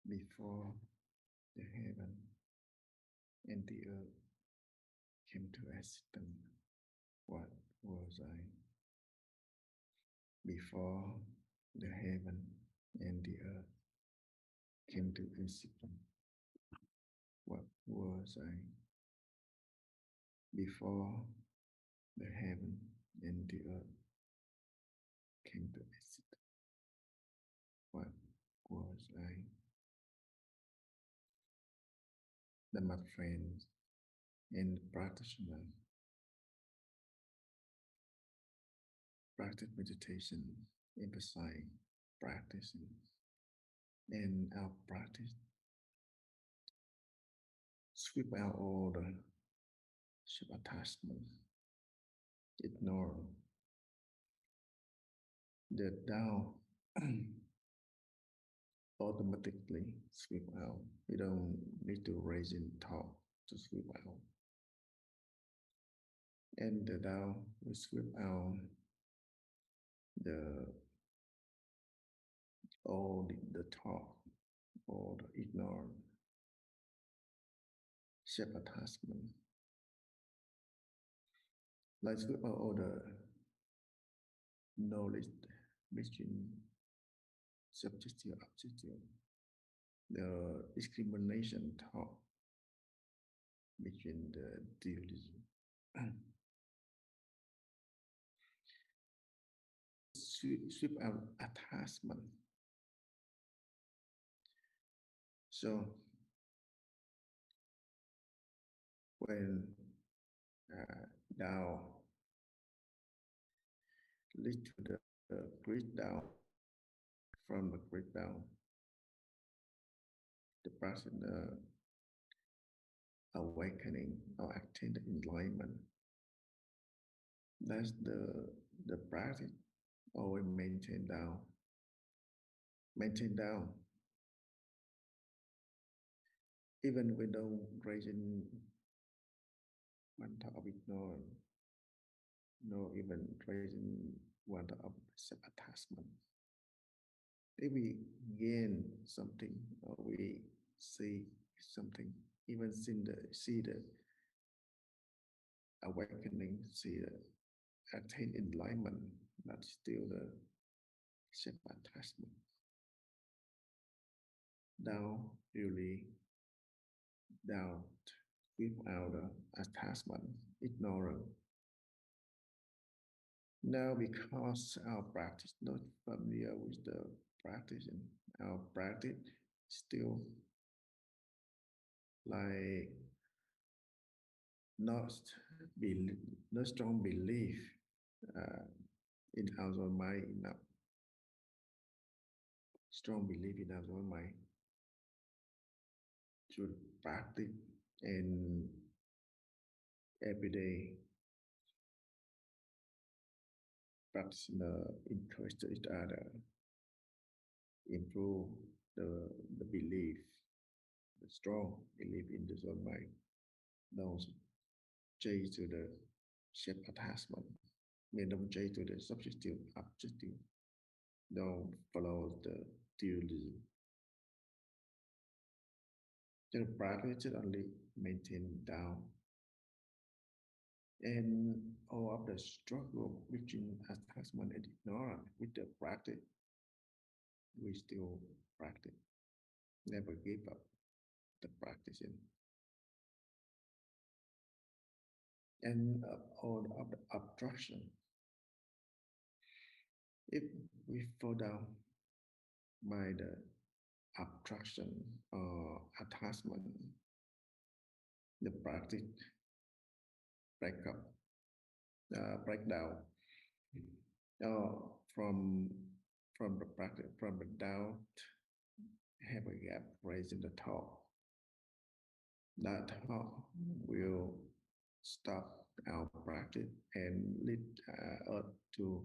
Before the heaven and the earth came to existence, what was I? Before the heaven and the earth came to existence, what was I? Before the heaven and the earth came to existence, what was I? My friends and practitioners, practice meditation, emphasize practicing, and our practice sweep out all the attachment, ignore the Tao automatically sweep out. You don't need to raise in talk to sweep out. And the Tao will sweep out the all the talk or the ignore shape attachment. Like sweep out all the knowledge between subjective objective, the discrimination talk between the dualism. Sweep out attachment. So when Tao lead to the great Tao, from the great Tao, the person awakening or attain the enlightenment. That's the practice always maintain down. Maintain down. Even we don't raising one thought of ignore, no even raising one thought of self-attachment. If we gain something or we see something, even see the awakening, see the attain enlightenment, that's still the self-attachment. Now really doubt without attachment, ignorance. Now because our practice not familiar with the practicing, our practice still like not not strong belief in our own mind enough. Strong belief in our own mind to practice and every day practice encourage each other, improve the belief, the strong belief in the own mind. Don't chase to the shape attachment. Don't chase to the subjective objective. Don't follow the dualism. The practice should only maintain down. And all of the struggle between attachment and ignorance with the practice, we still practice. Never give up the practicing. And all of the obstruction. If we fall down by the obstruction or attachment, the practice break up, break down. From the practice, from the doubt, have a gap raising the top. That thought will stop our practice and lead us to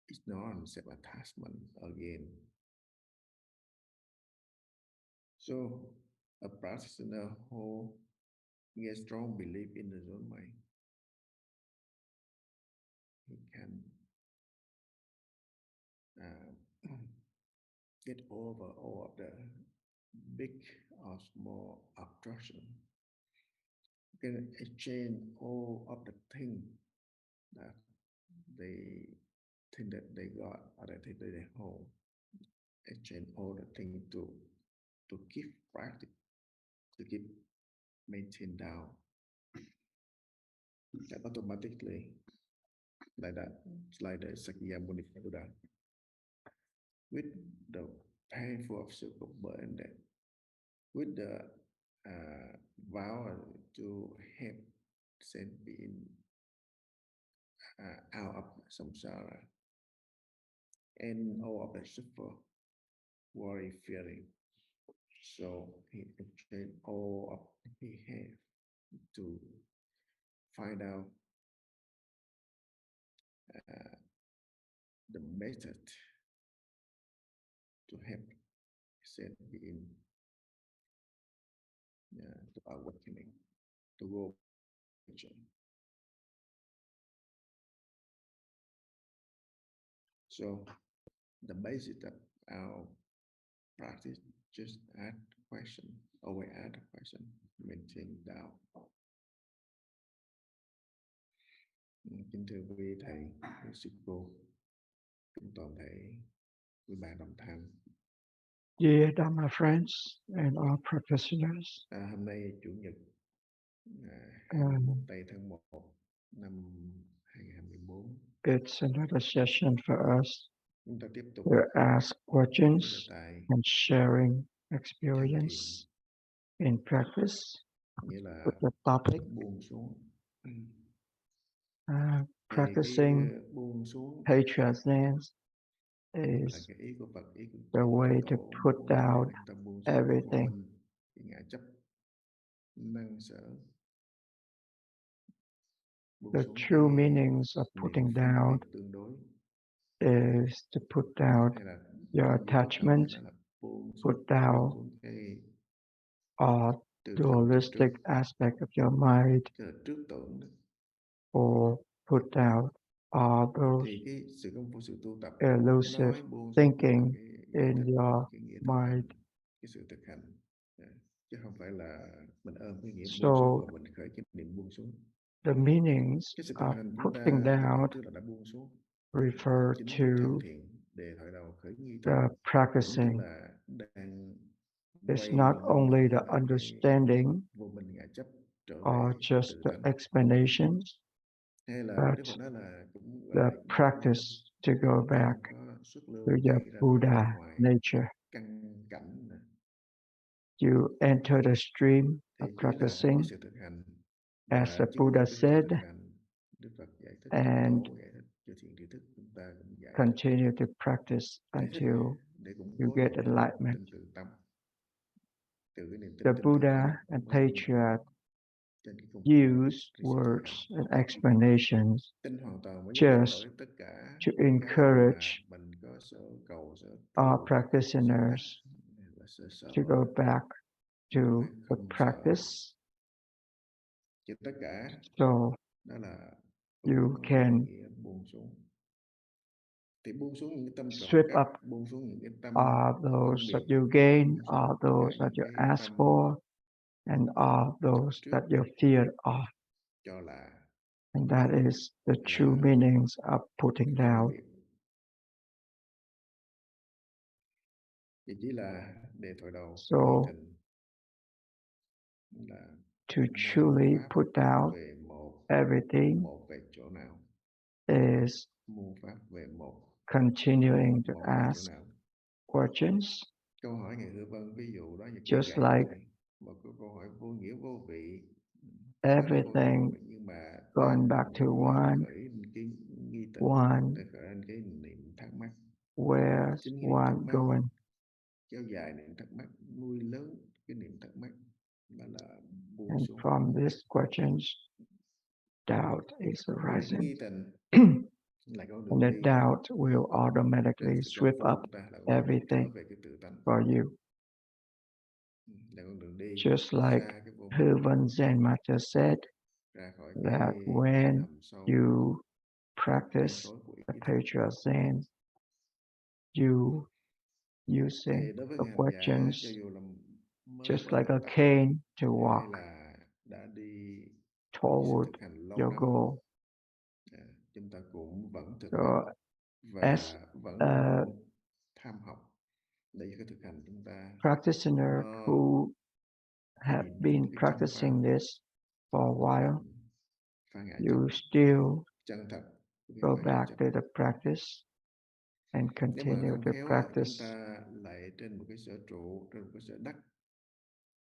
ignorance of attachment again. So a practitioner who gets strong belief in his own mind he can get over all of the big or small obstruction. He can exchange all of the things that they think that they got or they think that they hold. Exchange all the things to keep practice, to keep maintain down. That automatically, like that, it's like the Sakyamuni Buddha, with the painful obstacle of birth and death, with the vow to help sent being out of samsara and all of the suffer, worry, fearing. So he exchanged all of he had to find out the method to help sent being to awakening, to go. So the basis of our practice, just ask question, always ask a question, maintain doubt. Kính thưa quý thầy, quý sư cô, kính toàn thể quý bạn đồng tham. Dear Dharma friends and all practitioners, Hôm nay Chủ nhật 21 tháng 1 năm 2024. It's another session for us Chúng ta tiếp tục to ask questions and sharing experience in practice with the topic buông xuống. practicing patience is the way to put down everything. The true meanings of putting down is to put down your attachment, put down all dualistic aspect of your mind, or put down all those elusive thinking in your mind. So the meanings of putting down refer to the practicing. It's not only the understanding or just the explanations, but the practice to go back to your Buddha nature. You enter the stream of practicing, as the Buddha said, and continue to practice until you get enlightenment. The Buddha and Patriarch use words and explanations just to encourage our practitioners to go back to the practice, so you can sweep up all those that you gain, all those that you ask for, and all those that you fear of. And that is the true meanings of putting down. So, to truly put down everything is continuing to ask questions, just like everything going back to one, where's one going? And from these questions, doubt is arising. And the doubt will automatically sweep up everything for you. Just like Zen Master said, that when you practice số của the ý thức. patriarch Zen, you Thì using đối với the người học giả, cho questions dù là mới just bắt like đầu a tập cane to hay walk là đã đi sự toward thực hành lâu your năm, goal. chúng ta cũng vẫn thực hành So as và vẫn a luôn tham học để cho cái thực hành chúng ta practitioner nó who có have những been cái chân pháp practicing this for a while, phá ngã you chấp, still chân thật của cái go phá ngã back chấp. to the practice and Nếu mà continue không to khéo chúng practice. ta lại trên một cái sở trụ, trên một cái sở đắc,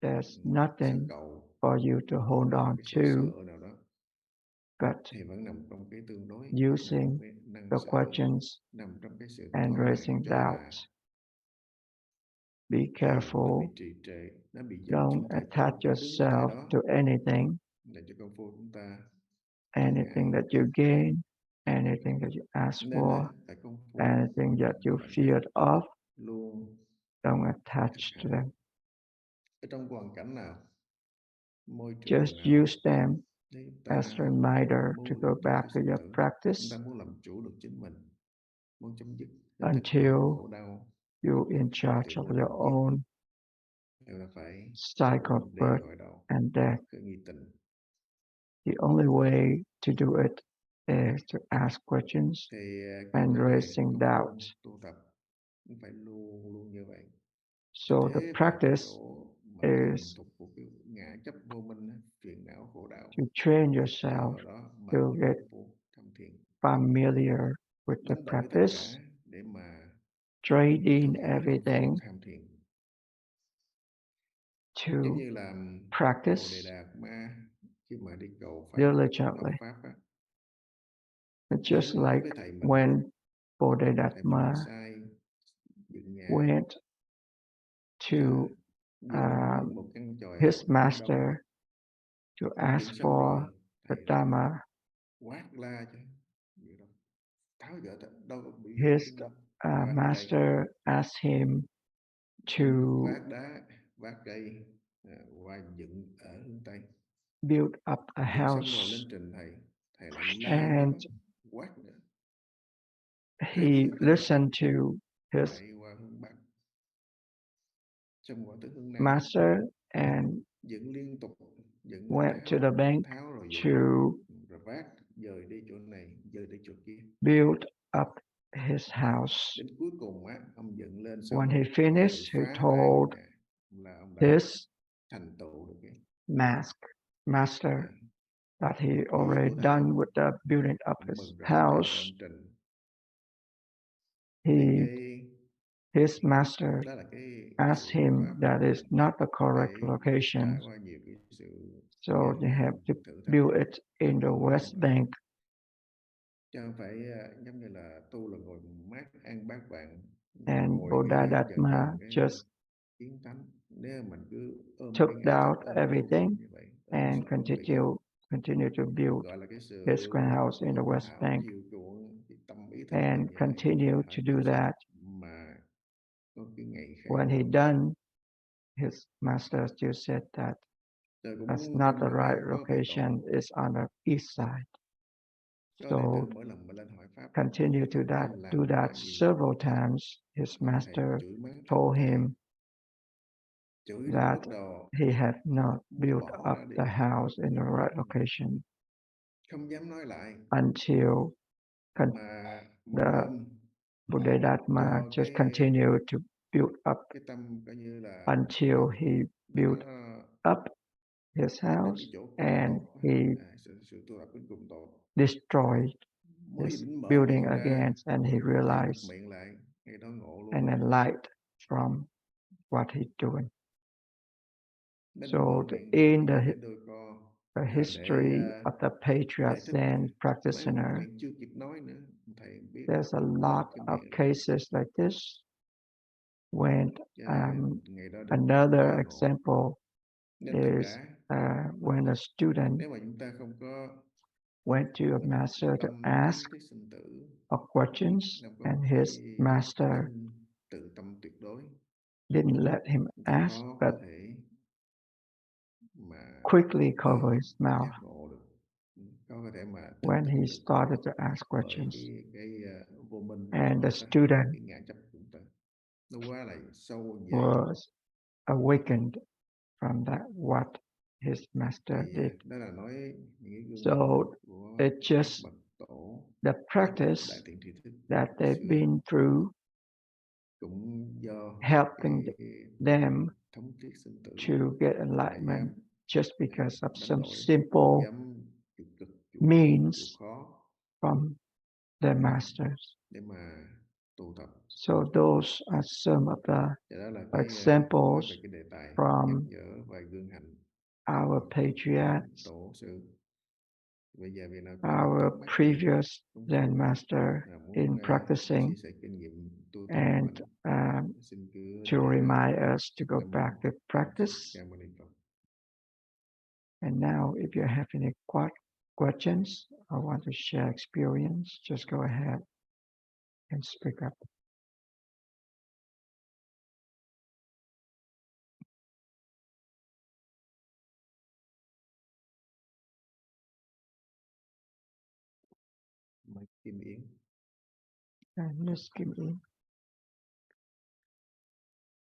There's sở nothing cầu, for you to hold hay là on cái sở to sợ nào đó, but thì vẫn nằm trong cái tương đối, nằm trong using cái năng the sở, questions nằm trong cái sự and thỏa mãn raising cho là, doubts. Be nó bị careful. trì trệ, nó bị dẫn Don't chứng tại attach đâu, nó đứng tại yourself đó, to anything, để cho công phu chúng ta anything that you gain, anything that you ask nên for, tại công phu anything that you bạn hãy feared of. luôn Don't thực attach to hành them. ở trong hoàn cảnh nào, môi Just trường nào, use them nếu chúng as ta a reminder to muốn go kết thúc back cái to sinh your tử, chúng ta practice muốn làm chủ được chính mình, muốn chấm dứt hết tất cả những until khổ đau, you're in charge tuyệt of luân your không dứt, own chúng ta phải cycle of để birth gọi đầu, and death. khởi nghi tình. The only way to do it is to ask questions Thì cái and vấn đề raising công doubts. phu tu tập cũng phải luôn luôn như vậy. So the Thế vào cái practice chỗ mà thuần is thục của cái ngã chấp vô minh, phiền não khổ đạo, to train thì yourself ở đó mà to những get công phu tham thiền familiar with the đánh đổi tất practice, cả để mà trading thực hiện cái công phu everything tham thiền. to Giống như là Bồ practice Đề Đạt Ma khi mà đi cầu Pháp, học diligently. Pháp á, It's đến just nói like với thầy mình, when thầy mình nói Bodhidharma sai, dựng nhà, went to dựng một căn chòi his học Quảng Đông, master to dựng ask xong for rồi the thầy lại Dharma. quát la cho vậy đó, tháo gỡ đâu có bị dựng His chân đâu, vác cây, master asked him to vác đá, vác cây, qua dựng ở hướng Tây, build up a dựng xong rồi house, lên trình thầy, thầy lại la and mắng quát nữa, hai he hướng khác nhau, listened to his chạy qua hướng Bắc, xong rồi tới hướng Nam, master and dựng liên tục, dựng rồi went to the bank tháo rồi to dựng, rồi vác, dời đi chỗ này, dời đi chỗ kia, build up his house. đến cuối cùng á, ông dựng lên When xong, he ông tự finished, he phá tan told là ông đã his thành tựu được cái master that he ý already của thầy. done with the building up Ông his mừng rỡ chạy house. lên trình, thì His master đó là cái asked sự him pháp that is not the correct phải location, trải qua nhiều cái sự so gian they have nan to thử thách, build it in the mới West thành Bank. chứ không phải giống như là tu là ngồi mát ăn bát vàng, And ngồi cái dần Bodhidharma dần cái just kiến tánh. Nếu mình cứ ôm took cái ngã chấp, out ôm cái vô minh everything như vậy, ôm cái and sự phân biệt, continue to build gọi là cái sự his grand house in the West thảo Bank chiều chuộng cái tâm ý thức and mình như vậy, continue ở to do kiếp sau that. mà có cái ngày khác. When he done, his master still said that Tôi cũng that's muốn not trong the cái right ngày có cái location, tổ it's on the east side. cho đệ tử So mỗi lần mà lên hỏi pháp continue to nên do làm that cái gì, several times. His ông thầy master chửi mắng thật told tệ, him chửi đến that mức độ he had not muốn built bỏ up ra đi, the house in the right location không dám nói lại, until mà một the hôm Bodhidharma do just continued to build up cái tâm coi như là until he nó built up his đạt đến house cái chỗ cùng and tột, he sự tu tập đến cùng tột, destroyed mới his định mở building miệng ra, again, and he thầy bịt realized miệng lại, ngày đó ngộ and luôn, a light from what he's doing. nên mở So miệng in như thế đôi co the là để history of the giải patriarch thích, Zen mấy mở practitioner, miệng chưa kịp nói nữa, thầy biết there's a mở lot cái of miệng ra, cases like this. When cho um, ngày đó được another quá ngộ. example Nên tất is cả when a student nếu mà chúng ta không có went to a master to tâm ask kiến thức sinh tử, a questions, không có and một his cái master tính tự tâm tuyệt đối, didn't let him chúng ta ask, khó but có thể mà quickly có covered his mouth. giác ngộ được, có when he started to ask questions. Vô minh And the cái student ngã chấp của chúng ta nó quá là sâu dày. was awakened from that, what his master did. Đó là nói những gương So của it's just các bậc tổ, the các bậc practice đại thiện tri thức that they've xưa been through, cũng do helping them thống triết sinh tử to get mà enlightenment dám just because of đánh some đổi, simple dám chịu cực, chịu khổ, means chịu khó from their masters. để mà tu tập. So those are some of the Đó là examples về cái đề tài from nhắc nhở và gương hạnh our patriarchs, tổ sư. Bây giờ vì nào our previous Zen master in practicing, chia sẻ kinh nghiệm tu tập and xin cứ to remind us to go Nam mô back to practice. Ca Mâu Ni Phật. And now, if you have any questions or want to share experience, just go ahead and speak up. Mời Kim Yến. Miss Kim Yến.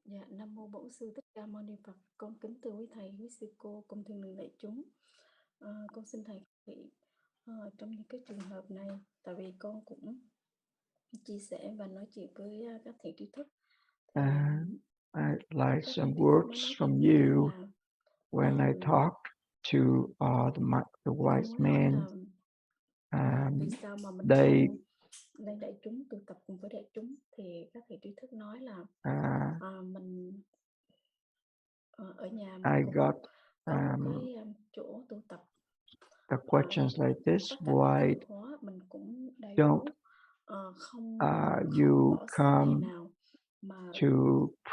Dạ, Nam mô Bổn sư Thích Ca Mâu Ni Phật. Con kính thưa quý thầy, quý sư cô cùng thiên đường đại chúng. Con xin thầy thị trong những cái trường hợp này, tại vì con cũng chia sẻ và nói chuyện với các thiện tri thức. I'd like some words from you when I talked to the wise men. Vì sao mà mình lên đại chúng tu tập cùng với đại chúng, thì các thiện tri thức nói là mình ở nhà mình I cũng got có một cái chỗ tu tập. the questions like this. Why mình cũng đầy don't không you bỏ come ngày nào mà to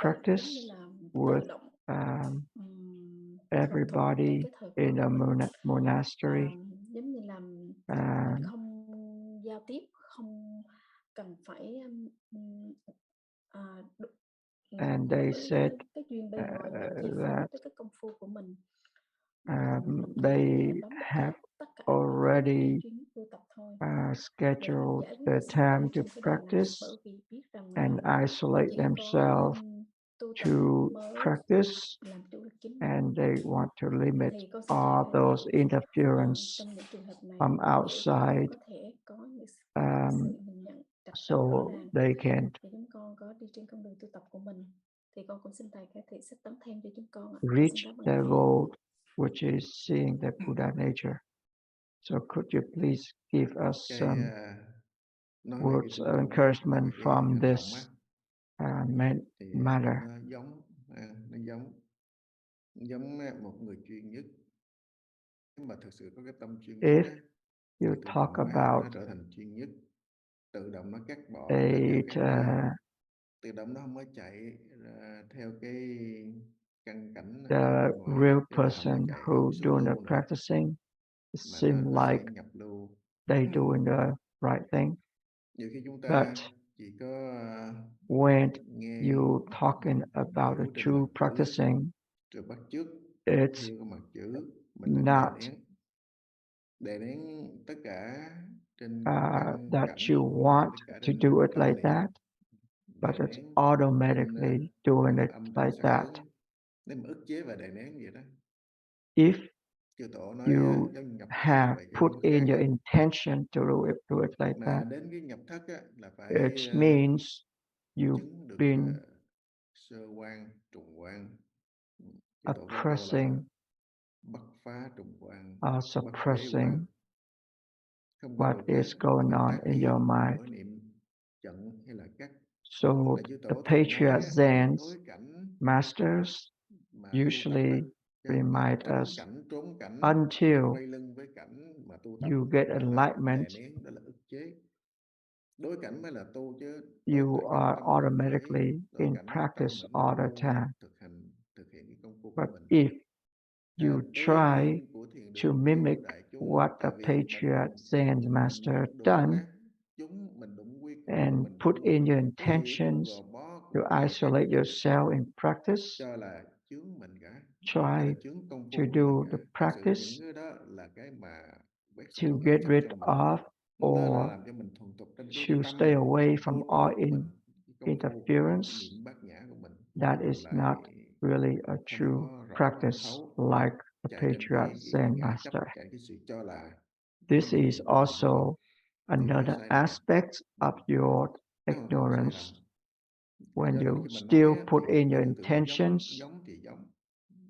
practice with everybody in a monastery? Giống như là mình không giao tiếp, không cần phải and they said cái duyên bề ngoài để chi phối tới cái công phu của mình. They have already scheduled the time to practice and isolate themselves to practice, and they want to limit all those interference from outside, so they can reach their goal, which is seeing the Buddha nature. So could you please give us some words of encouragement from this matter? Nó giống một người chuyên nhất. Mà thực sự có cái tâm chuyên If nhất, you talk about nó trở thành chuyên nhất, tự động nó cắt bỏ tự động nó không có chạy theo cái căn cảnh the real person who doing the practicing, it seems like they doing the right thing. But when you talking about the true practicing, it's not that you want to do it like that, but it's automatically doing it like that. If you have put in your intention to do it like that, it means you've been oppressing or suppressing what is going on in your mind. So the patriarch Zen's masters usually remind us, until you get enlightenment, you are automatically in practice all the time. But if you try to mimic what the patriarch Zen's master done and put in your intentions to isolate yourself in practice, try to do the practice to get rid of or làm cho mình thuần thục trên cái to tâm, stay away cái from ý all tưởng của mình, cái công phu interference, niệm bát nhã của mình that nó is lại not really a không true có rõ practice thấu, like the chạy trên patriarch cái Zen ngã chấp, master. chạy cái sự cho là This cái is niệm của mình thôi, also thì rất another sai lầm. aspect of your Nó hoàn toàn sai ignorance. lầm. When Do nên you khi mà still nói put thì in cái your tư tưởng nó intentions giống thì giống,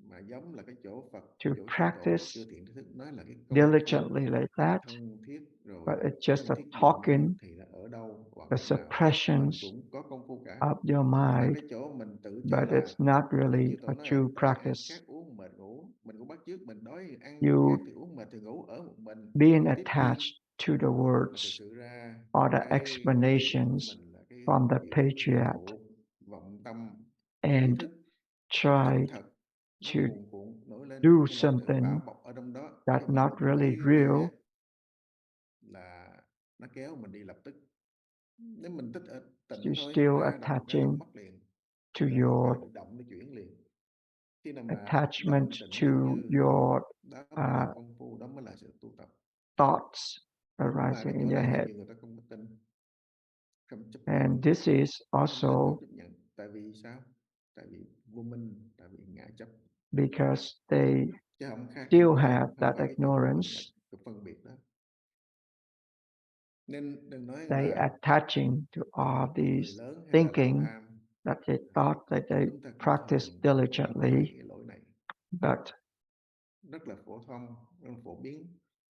mà giống là cái chỗ Phật, to chỗ chư tổ, practice chư thiện tri thức nói là cái công phu diligently like that, thân thiết rồi but it's just thân a thiết dụng talking, thì là ở đâu hoặc the lúc nào mình suppressions cũng có công phu cả. of your Nhưng mà mind, cái chỗ mình tự cho but là it's not really chư a tổ nói true này ăn practice. khác uống mệt ngủ, mình cũng bắt chước mình đói ăn You khác thì uống mệt thì ngủ ở một mình being tiếp attached viên. to the Mà thực words sự ra or the cái tư tưởng của explanations mình là cái from the chuyện lệ patriarch thuộc, vọng tâm, ý and thức try không thật, nó to cuồn cuộn nổi lên, do cái lòng tưởng something bao bọc ở trong đó, that's nếu mà not mình really thấy gì á real, là nó kéo mình đi lập tức. Nếu mình thích ở tịnh you thôi, still ra động cái là attaching mất liền, to là mình phải your động để chuyển liền. Khi nào mà attachment động tịnh to giống như your đó mới là công phu, đó mới là sự tu tập. thoughts Nhưng mà arising cái in chỗ your này là head. nhiều người ta không có tin, không chấp nhận, And this is không tin, không also chấp nhận. Tại vì sao? Tại vì vô minh, tại vì ngã chấp. because they Chứ không khác gì still vô minh, have không that phải cái chỗ vô minh là ignorance. cái phân biệt đó. Nên đừng nói They là attaching to all người these lớn hay là lão thinking tham. that they thought that they Chúng ta cũng practice thường mắc phải diligently, cái lỗi này, but rất là phổ thông, rất là phổ biến,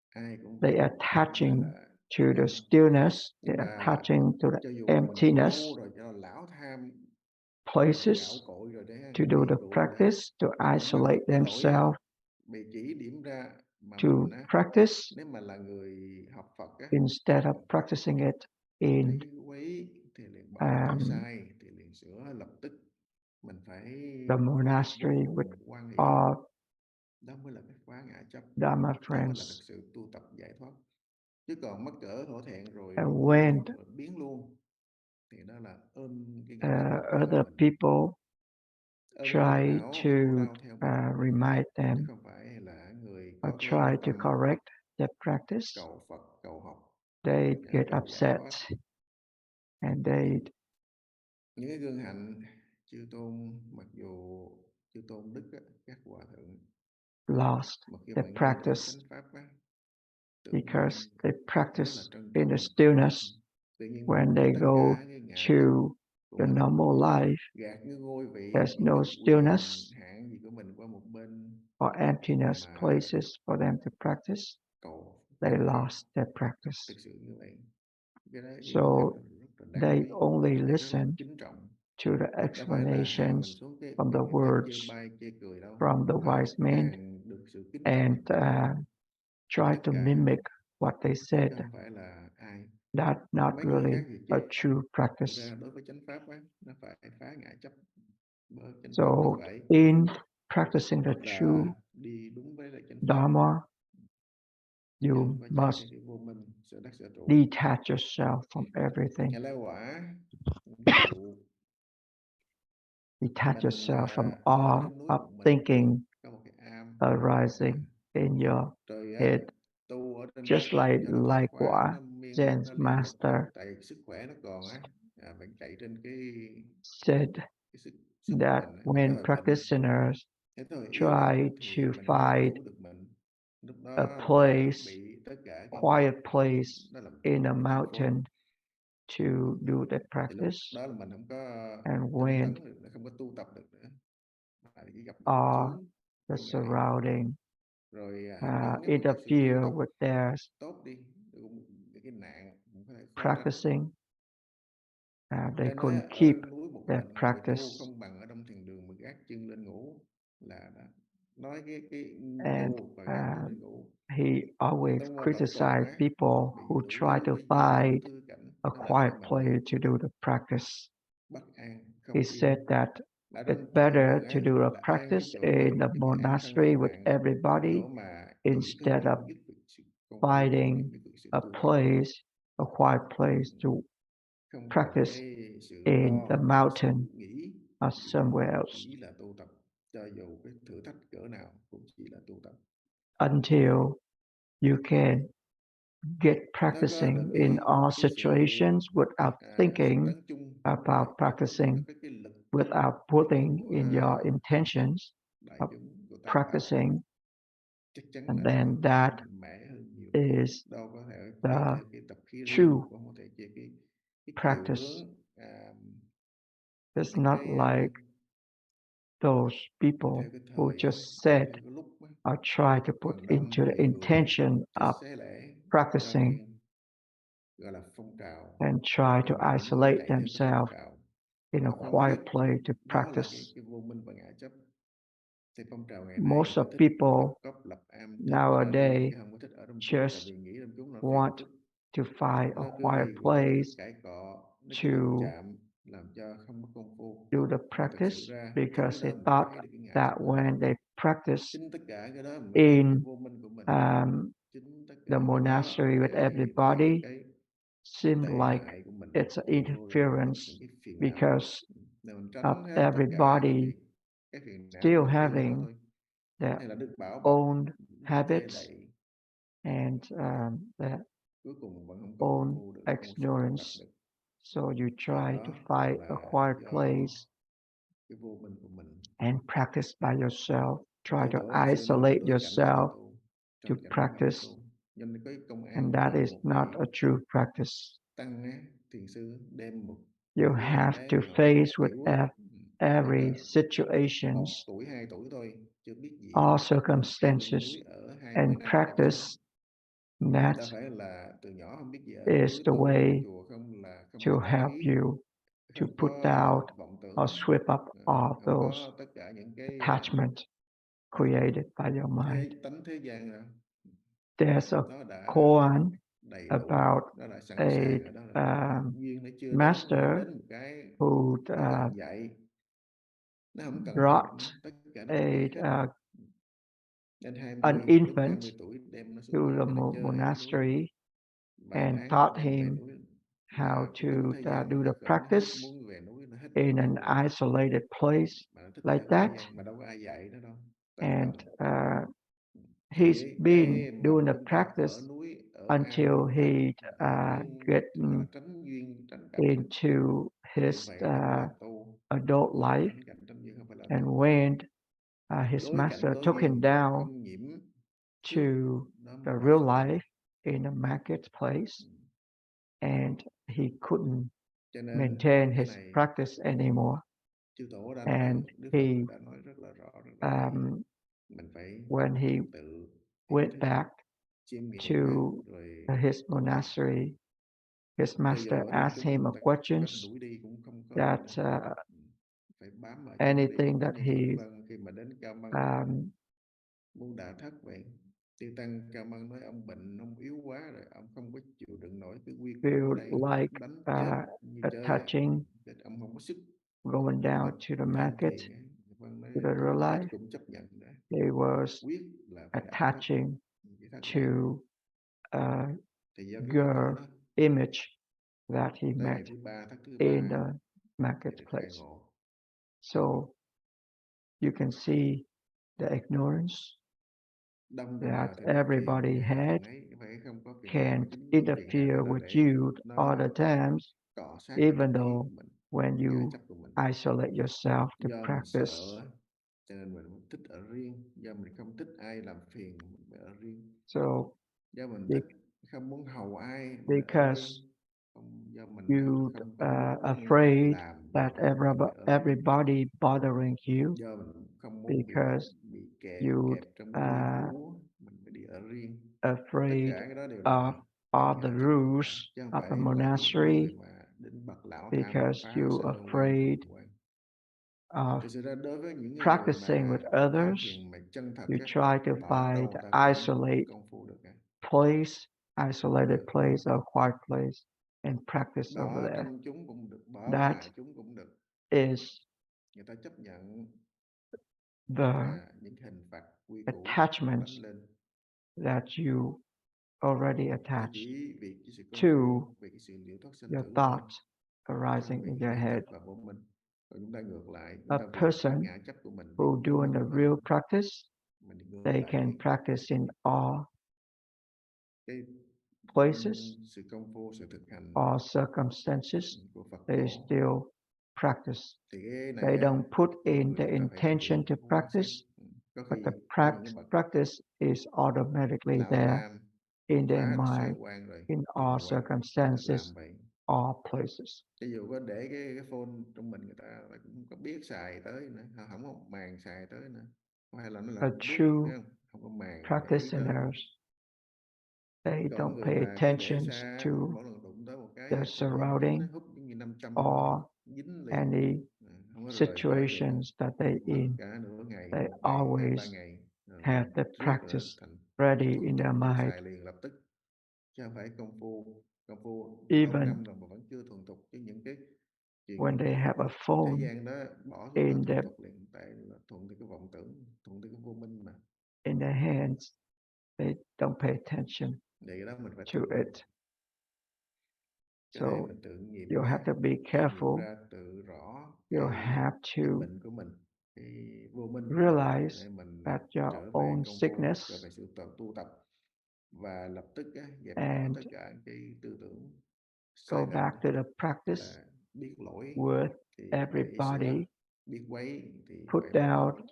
ai cũng they vậy, nói attaching là to the không. stillness, Nhưng they mà attaching to cho the dù là mình tu emptiness rồi cho lão tham, places gạo cội rồi đấy, to do the điên rủa rồi đấy, practice, to cũng mắc isolate cái lỗi themselves, bị chỉ điểm ra. Mà to mình á, practice nếu mà là người học Phật á, instead of mình practicing it in thấy quấy thì liền bảo thầy sai thì liền sửa lập tức. Mình phải the vô monastery with cùng quan hỷ, all đó mới là cái phá ngã chấp, Dharma đó mới là thực friends. sự tu tập giải thoát. Chứ còn mắc cỡ hổ thẹn rồi And đụng vô when rồi biến luôn thì đó là ôm cái ngã chấp vào vai other mình, people ôm cái phiền try não và khổ to đau theo mình, remind chứ them không phải là người or có try cái to tâm correct their practice, cầu Phật, cầu học, they get cầu giải upset thoát. and they Những cái gương hạnh chư tôn, mặc dù chư tôn đức á, các hòa thượng, lost mà khi their mà nghe được cái practice chánh pháp á, tự because nhiên they rất practice là trân in the trọng. stillness. Tự nhiên When they tất go cả cái ngã to chấp của the mình, normal life, gạt cái ngôi vị, there's những no cái quyền stillness hạn gì của mình qua một bên or emptiness mà places for them to practice. cầu They Phật pháp. lost their practice. Thực sự như vậy. Cái đó So rất là đáng they quý, only rất là listened kính trọng. to the Đâu phải là hàng mình explanations xuống cái from the cách chê words bai chê cười đâu, from the mà wise men hàng được sự kính and trọng của try tất to cả, mimic what they said. chứ không phải là ai. That's not Mấy người really khác thì a chê. true Thực practice. ra đối với chánh pháp á, nó phải phá ngã chấp. Bởi chánh pháp nó So phải in practicing the true là đi đúng với lại chánh pháp, Dharma, chứ you không phải chạy must theo cái vô minh, sở đắc sở trụ. detach yourself from everything. Nhà la quả, ví dụ Detach mình yourself from ở all trên núi of một mình, thinking có một cái am, arising in your rồi head, tu ở trên just đó like cho nó thoát quá, quả nó miên man Zen's nó liên tục master á, tại sức khỏe nó còn á, phải chạy trên said cái sức của that mình á, cho when hồi tịnh. practitioners Thế thôi yếu á, try thì to mình không có find thủ được mình. Lúc a đó là place, bị tất cả các quiet nghiệp place nó làm in a nó chi phối. mountain to do the Thì lúc practice, đó là mình không có and tinh when tấn được, không có tu tập được nữa, mà chỉ gặp all chướng the chướng ngại. surrounding Rồi những nếu mà thật sự tu interfere tập with their tốt đi, cái nạn cũng có thể khó tránh. practicing, they Nên couldn't ở keep núi một their mình người practice. tu không bằng ở trong thiền đường mà gác chân lên ngủ, là đó. Nói cái And tu và gác chân lên ngủ. he always Tông Tập Tuần criticized á, people bị who đủ try to thứ cái find đủ thứ cảnh, a nó làm quiet cho mình place to do the practice. bất an, không He yên. said that Ở it's trong thiền better đường to á, do a là an cái practice chỗ in the cái an thân monastery lập with mạng, cái everybody chỗ mà ý thức instead of nhận biết được sự công phu, finding nhận biết được sự a tu tập, place, a quiet place to không còn practice cái sự in the lo, mountain sự nghĩ, or somewhere else chỉ là tu tập. Cho dù cái thử thách cỡ nào cũng chỉ là tu tập. until you can get practicing in all situations without thinking about practicing, without putting in your intentions of practicing, and then that is the true practice. It's not like those people who just said or try to put into the intention of practicing and try to isolate themselves in a quiet place to practice. Most of people nowadays just want to find a quiet place to do the practice because they thought that when they practice in the monastery with everybody, seemed like it's an interference because of everybody still having their own habits and their own ignorance. So you try to find a quiet place and practice by yourself. Try to isolate yourself to practice, and that is not a true practice. You have to face with every situations, all circumstances, and practice. That is the way to help you to put down or sweep up all those attachments created by your mind. There's a koan about a master who brought an infant to the monastery and taught him how to do the practice in an isolated place like that. And he's been doing the practice until he get into his adult life. And when his master took him down to the real life in a marketplace, and he couldn't maintain his practice anymore. And he, when he went back to his monastery, his master asked him a questions that anything that he Môn Đà Thất vậy. Tiêu Tăng Cao Mân nói ông bệnh, ông yếu quá rồi, ông không có chịu đựng nổi cái quy feel củ đây, like đánh chết như chơi. attaching, Ông không có sức. going down to the market, to the real life. Cũng chấp nhận đó. He was Quyết là phải attaching to a girl image that he met in the marketplace. So you can see the ignorance that everybody had can't interfere with you all the times, even though when you isolate yourself to practice. Cho nên mình thích ở riêng, do mình không thích ai làm phiền, mình phải ở riêng. So do mình thích không muốn hầu ai, because you afraid that everybody bothering you, because you afraid of all the rules of the monastery, because you afraid of practicing with others. You try to find isolated place or quiet place and practice over there. That is the attachments that you already attached to your thoughts arising in your head. A person who doing the real practice, they can practice in all places sự công phu, sự thực hành or circumstances, của Phật they tổ. still practice. Thì cái They này á, don't put con in người the chúng ta phải intention to luyện, quán xét. practice, Có but khi the có những cái bậc practice is automatically lão there tam in their quá sơ mind quan rồi, in tuần all quán, được circumstances làm vậy. or places. Ví dụ có để cái phone trong mình, người ta là cũng không có biết xài tới nữa, họ không có màng xài tới nữa, hay là nó A là biết, true thấy không? Không có màng để ý tới. practitioners, they Còn don't người pay mà cứ để attention xa, to mỗi lần đụng tới một cái their cái quán tính nó surrounding hút giống như 500 or dính liền, any không có rời khỏi được, situations that they mất in. cả nửa ngày, They một ngày, hai ba always ngày, have the riết rồi practice thành ready thuần in thục their muốn mind. xài liền lập tức, chứ không phải công phu lâu Even năm rồi mà vẫn chưa thuần thục, chứ những cái chuyện when they have a thế phone gian đó bỏ xuống là in thuần their thục liền, tại là thuận theo cái vọng tưởng, thuận theo cái vô minh mà. in their hands, they don't pay attention Để cái đó mình phải to tự it. cái này So mình tự nghiệm you ra, have to be tự nghiệm careful. ra, tự rõ You cái have to bệnh của mình, cái vô minh của mình, realize để mình that your trở về own công phu, sickness trở về sự tu tập, và lập tức á, dẹp bỏ and tất cả cái tư tưởng sai go lệch, back to the practice là biết lỗi with thì phải sửa, everybody, biết quấy thì put phải tu down tập.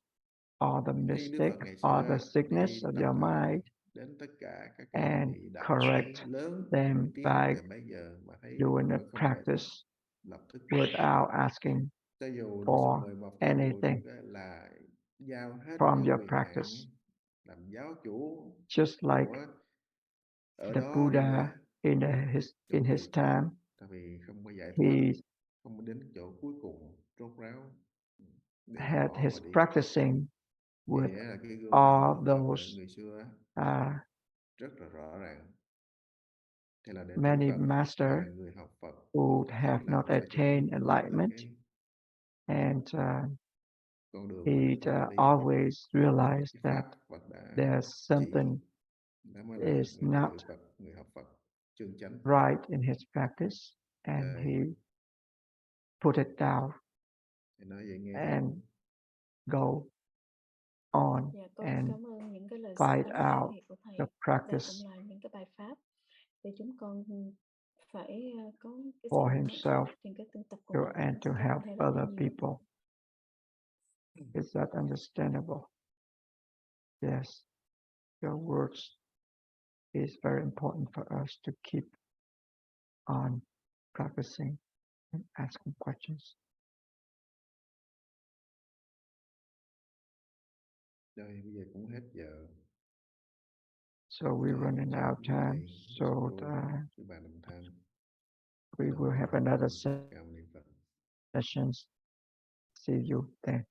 all the Như Đức mistake Phật ngày or the xưa sickness đi of tập your lại mind đến tất cả các cái and vị đại correct sĩ lớn them nổi tiếng by từ bây giờ, mà thấy doing the vẫn không hề practice lập tức, without asking cho dù được sự for mời mọc theo đuổi anything được á, là giao hết from cái your quyền practice. hạn làm giáo chủ Just like của ở the đó đi nữa, Buddha in chủ his quyền time, pháp, tại vì không có giải thoát, he không có đến chỗ cuối cùng rốt ráo để had bỏ his mà đi. practicing with Vậy là cái gương all Phật those người xưa uh, rất là rõ ràng. Thì là đệ tử many Phật masters và người học Phật who phải have làm not sao cho attained đúng nhất là enlightenment, cái and con đường he chân lý, always realized cái that pháp Phật đã there's chỉ, something đó mới là is người đệ not tử Phật, người học Phật chân chánh. right in his practice, and Đời he put it down thì nói vậy nghe and không? go on Dạ, con and cảm ơn những cái lời fight tâm sự out này của thầy the và practice ôn lại những cái bài pháp để chúng con phải có cái for sự mở rộng himself trên cái tu tập của mình. and to Con cảm ơn help thầy rất là other nhiều. people. Is that understandable? Yes, your words is very important for us to keep on practicing and asking questions. Đây bây giờ cũng hết giờ. So we're running Chào out quý time, thầy, so sư cô, sư bà đồng tham. we will have another Cao Niệm Phật. sessions. See you then.